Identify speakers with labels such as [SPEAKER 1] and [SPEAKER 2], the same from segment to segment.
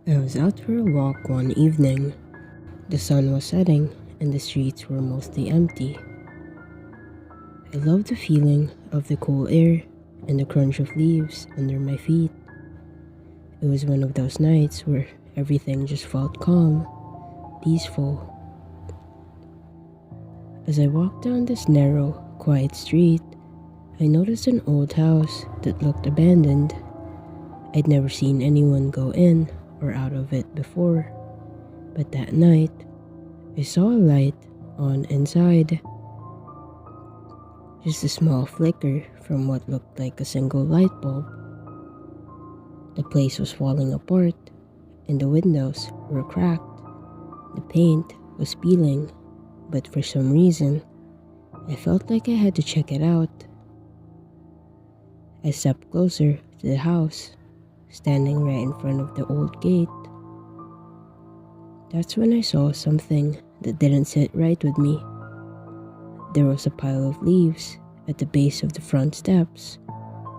[SPEAKER 1] I was out for a walk one evening. The sun was setting and the streets were mostly empty. I loved the feeling of the cool air and the crunch of leaves under my feet. It was one of those nights where everything just felt calm, peaceful. As I walked down this narrow, quiet street, I noticed an old house that looked abandoned. I'd never seen anyone go in or out of it before, but that night, I saw a light on inside. Just a small flicker from what looked like a single light bulb. The place was falling apart, and the windows were cracked. The paint was peeling, but for some reason, I felt like I had to check it out. I stepped closer to the house, standing right in front of the old gate. That's when I saw something that didn't sit right with me. There was a pile of leaves at the base of the front steps,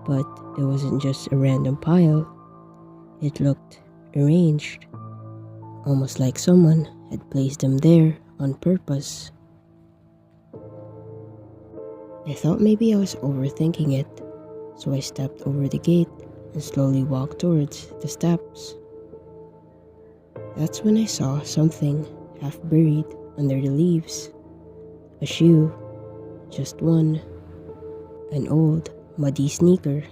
[SPEAKER 1] but it wasn't just a random pile. It looked arranged, almost like someone had placed them there on purpose. I thought maybe I was overthinking it, so I stepped over the gate and slowly walked towards the steps. That's when I saw something half buried under the leaves. A shoe, just one. An old, muddy sneaker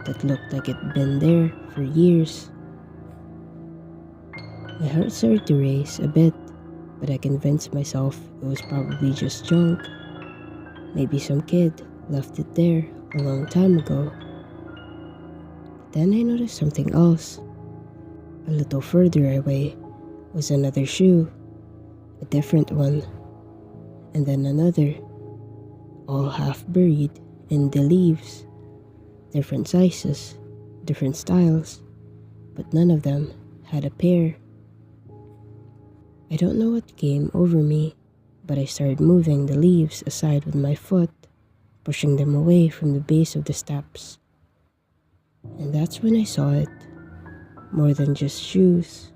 [SPEAKER 1] that looked like it'd been there for years. My heart started to race a bit, but I convinced myself it was probably just junk. Maybe some kid left it there a long time ago. Then I noticed something else. A little further away was another shoe, a different one, and then another, all half buried in the leaves. Different sizes, different styles, but none of them had a pair. I don't know what came over me, but I started moving the leaves aside with my foot, pushing them away from the base of the steps. And that's when I saw it. More than just shoes.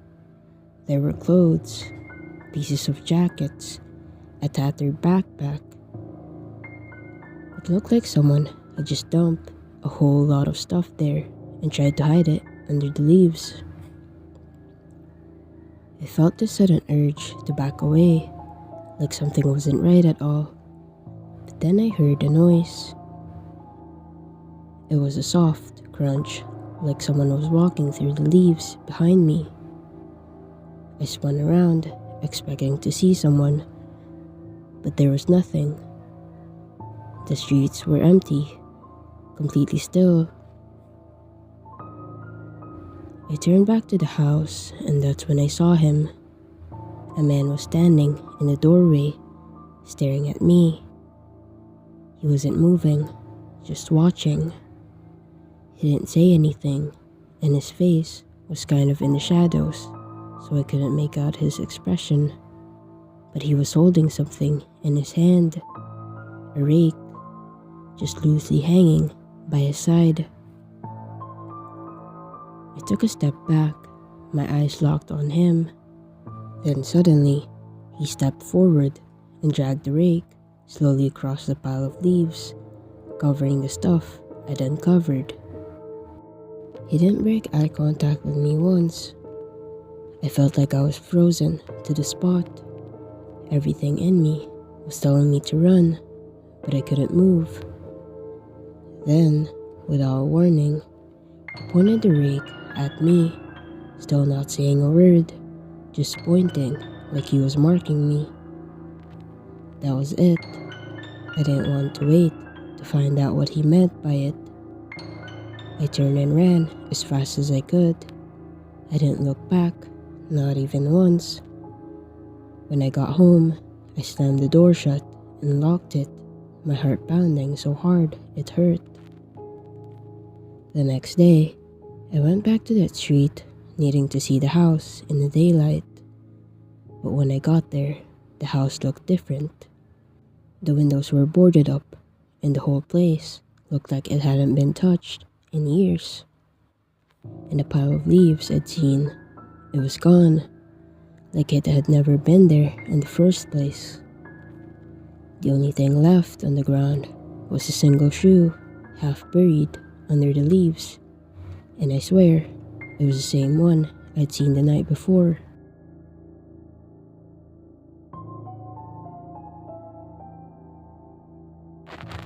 [SPEAKER 1] There were clothes, pieces of jackets, a tattered backpack. It looked like someone had just dumped a whole lot of stuff there and tried to hide it under the leaves. I felt this sudden urge to back away, like something wasn't right at all. But then I heard a noise. It was a soft crunch, like someone was walking through the leaves behind me. I spun around, expecting to see someone, but there was nothing. The streets were empty, completely still. I turned back to the house, and that's when I saw him. A man was standing in the doorway, staring at me. He wasn't moving, just watching. He didn't say anything, and his face was kind of in the shadows, so I couldn't make out his expression. But he was holding something in his hand, a rake, just loosely hanging by his side. I took a step back, my eyes locked on him. Then suddenly, he stepped forward and dragged the rake slowly across the pile of leaves, covering the stuff I'd uncovered. He didn't break eye contact with me once. I felt like I was frozen to the spot. Everything in me was telling me to run, but I couldn't move. Then, without warning, he pointed the rake at me, still not saying a word, just pointing like he was marking me. That was it. I didn't want to wait to find out what he meant by it. I turned and ran as fast as I could. I didn't look back, not even once. When I got home, I slammed the door shut and locked it, my heart pounding so hard it hurt. The next day, I went back to that street, needing to see the house in the daylight. But when I got there, the house looked different. The windows were boarded up, and the whole place looked like it hadn't been touched in years. And the pile of leaves I'd seen, It was gone, like it had never been there in the first place. The only thing left on the ground was a single shoe, half buried under the leaves, and I swear it was the same one I'd seen the night before.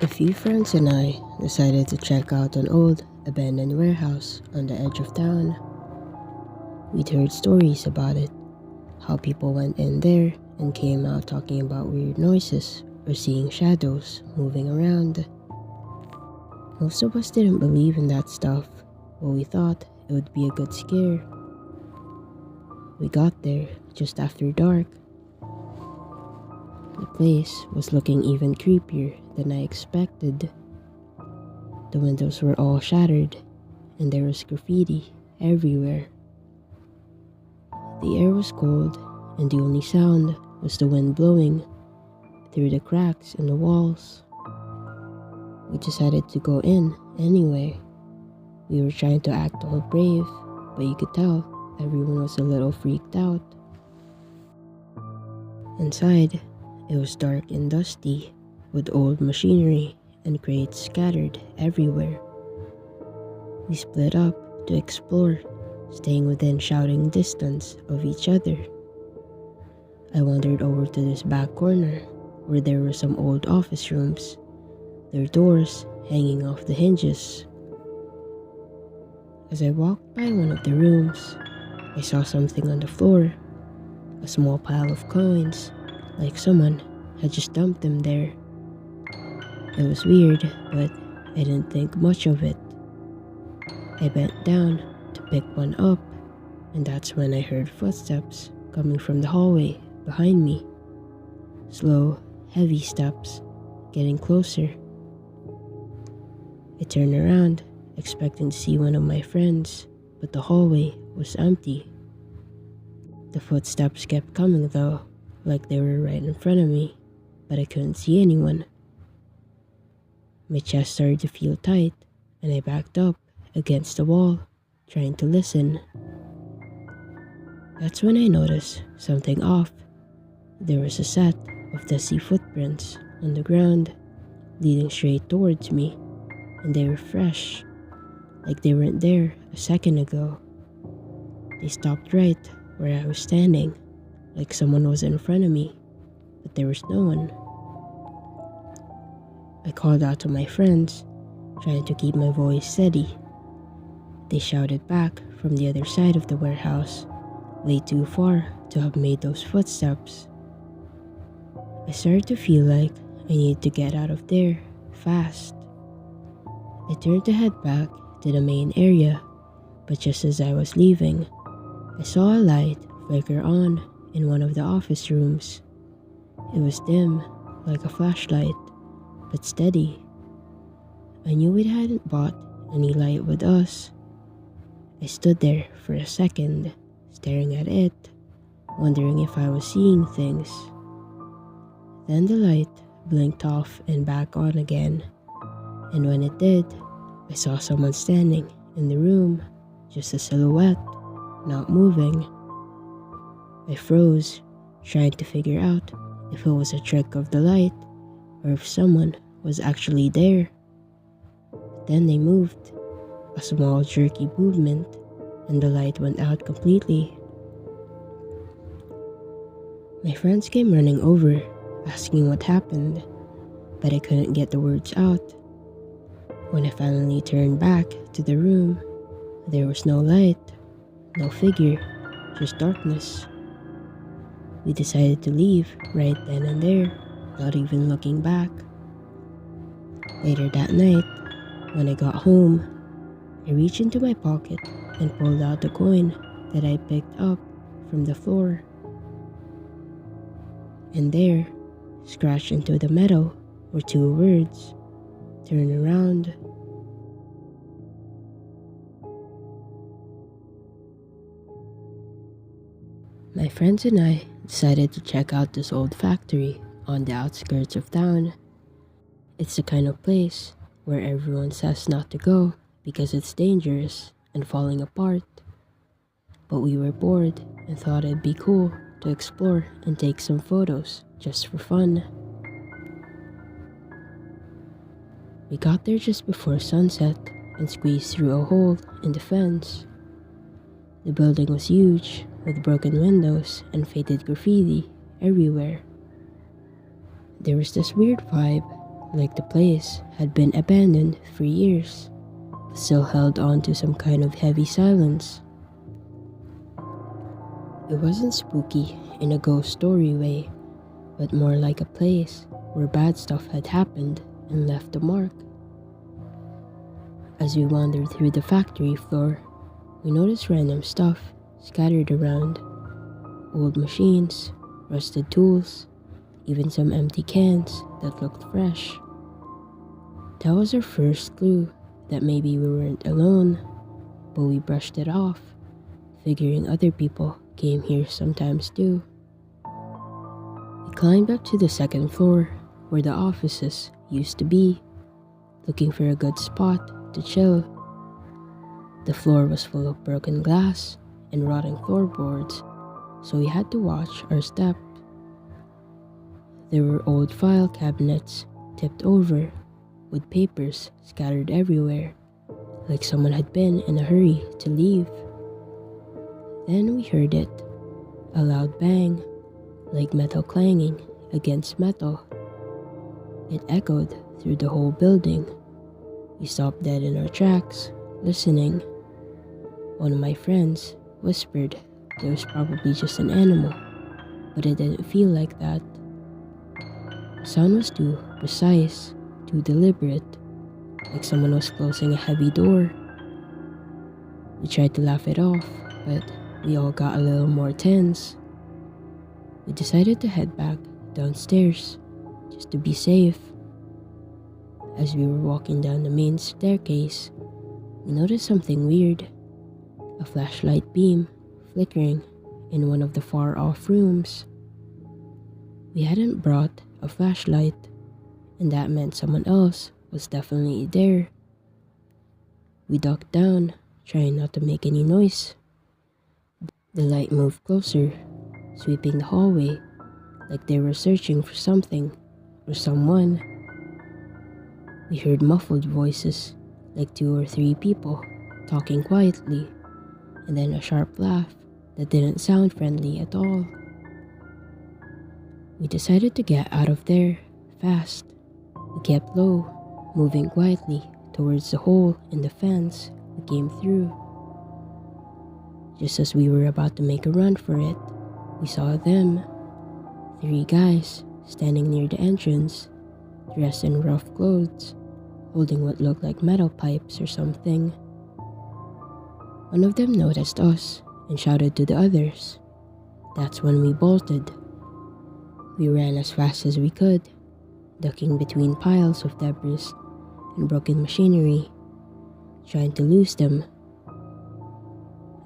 [SPEAKER 1] A few friends and I decided to check out an old, abandoned warehouse on the edge of town. We'd heard stories about it, how people went in there and came out talking about weird noises or seeing shadows moving around. Most of us didn't believe in that stuff, but we thought it would be a good scare. We got there just after dark. The place was looking even creepier than I expected. The windows were all shattered, and there was graffiti everywhere. The air was cold, and the only sound was the wind blowing through the cracks in the walls. We decided to go in anyway. We were trying to act all brave, but you could tell everyone was a little freaked out. Inside, it was dark and dusty, with old machinery and crates scattered everywhere. We split up to explore, staying within shouting distance of each other. I wandered over to this back corner where there were some old office rooms, their doors hanging off the hinges. As I walked by one of the rooms, I saw something on the floor, a small pile of coins, like someone had just dumped them there. It was weird, but I didn't think much of it. I bent down to pick one up, and that's when I heard footsteps coming from the hallway behind me. Slow, heavy steps, getting closer. I turned around, expecting to see one of my friends, but the hallway was empty. The footsteps kept coming though, like they were right in front of me, but I couldn't see anyone. My chest started to feel tight, and I backed up against the wall, trying to listen. That's when I noticed something off. There was a set of dusty footprints on the ground, leading straight towards me, and they were fresh, like they weren't there a second ago. They stopped right where I was standing, like someone was in front of me, but there was no one. I called out to my friends, trying to keep my voice steady. They shouted back from the other side of the warehouse, way too far to have made those footsteps. I started to feel like I needed to get out of there fast. I turned to head back to the main area, but just as I was leaving, I saw a light flicker on in one of the office rooms. It was dim, like a flashlight, but steady. I knew we hadn't bought any light with us. I stood there for a second, staring at it, wondering if I was seeing things. Then the light blinked off and back on again, and when it did, I saw someone standing in the room, just a silhouette, not moving. I froze, trying to figure out if it was a trick of the light or if someone was actually there. But then they moved, a small jerky movement, and the light went out completely. My friends came running over, asking what happened, but I couldn't get the words out. When I finally turned back to the room, there was no light, no figure, just darkness. We decided to leave right then and there, not even looking back. Later that night, when I got home, I reached into my pocket and pulled out the coin that I picked up from the floor. And there, scratched into the metal, were two words: turn around. My friends and I decided to check out this old factory on the outskirts of town. It's the kind of place where everyone says not to go because it's dangerous and falling apart. but we were bored and thought it'd be cool to explore and take some photos just for fun. We got there just before sunset and squeezed through a hole in the fence. The building was huge, with broken windows and faded graffiti everywhere. There was this weird vibe, like the place had been abandoned for years, but still held on to some kind of heavy silence. It wasn't spooky in a ghost story way, but more like a place where bad stuff had happened and left a mark. As we wandered through the factory floor, we noticed random stuff scattered around. Old machines, rusted tools, even some empty cans that looked fresh. That was our first clue that maybe we weren't alone, but we brushed it off, figuring other people came here sometimes too. We climbed up to the second floor where the offices used to be, looking for a good spot to chill. The floor was full of broken glass and rotting floorboards, so we had to watch our step. There were old file cabinets tipped over, with papers scattered everywhere, like someone had been in a hurry to leave. Then we heard it, a loud bang, like metal clanging against metal. It echoed through the whole building. We stopped dead in our tracks, listening. One of my friends whispered it was probably just an animal, but it didn't feel like that. The sound was too precise, too deliberate, like someone was closing a heavy door. We tried to laugh it off, but we all got a little more tense. We decided to head back downstairs, just to be safe. As we were walking down the main staircase, we noticed something weird. A flashlight beam flickering in one of the far-off rooms. We hadn't brought a flashlight, and that meant someone else was definitely there. We ducked down, trying not to make any noise. The light moved closer, sweeping the hallway, like they were searching for something or someone. We heard muffled voices, like 2 or 3 people talking quietly, and then a sharp laugh that didn't sound friendly at all. We decided to get out of there fast. We kept low, moving quietly towards the hole in the fence we came through. Just as we were about to make a run for it, we saw them. 3 guys standing near the entrance, dressed in rough clothes, holding what looked like metal pipes or something. One of them noticed us and shouted to the others. That's when we bolted. We ran as fast as we could, ducking between piles of debris and broken machinery, trying to lose them.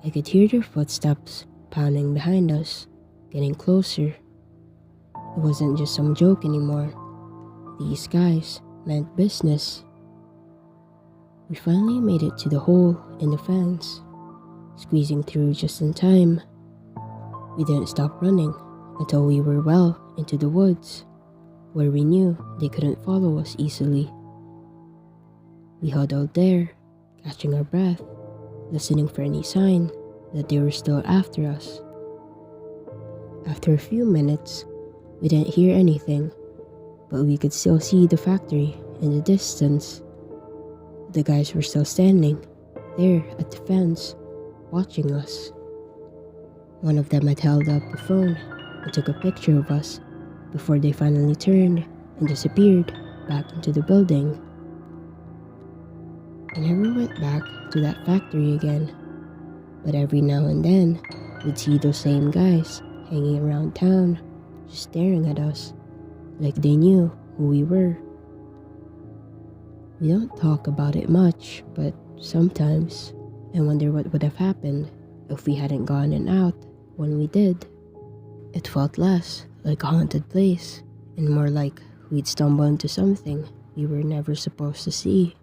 [SPEAKER 1] I could hear their footsteps pounding behind us, getting closer. It wasn't just some joke anymore. These guys meant business. We finally made it to the hole in the fence, squeezing through just in time. We didn't stop running until we were well into the woods, where we knew they couldn't follow us easily. We huddled there, catching our breath, listening for any sign that they were still after us. After a few minutes, we didn't hear anything, but we could still see the factory in the distance. The guys were still standing there at the fence, watching us. One of them had held up a phone and took a picture of us before they finally turned and disappeared back into the building. I never went back to that factory again, but every now and then we'd see those same guys hanging around town, just staring at us like they knew who we were. We don't talk about it much, but sometimes I wonder what would have happened if we hadn't gone out when we did. It felt less like a haunted place and more like we'd stumbled into something we were never supposed to see.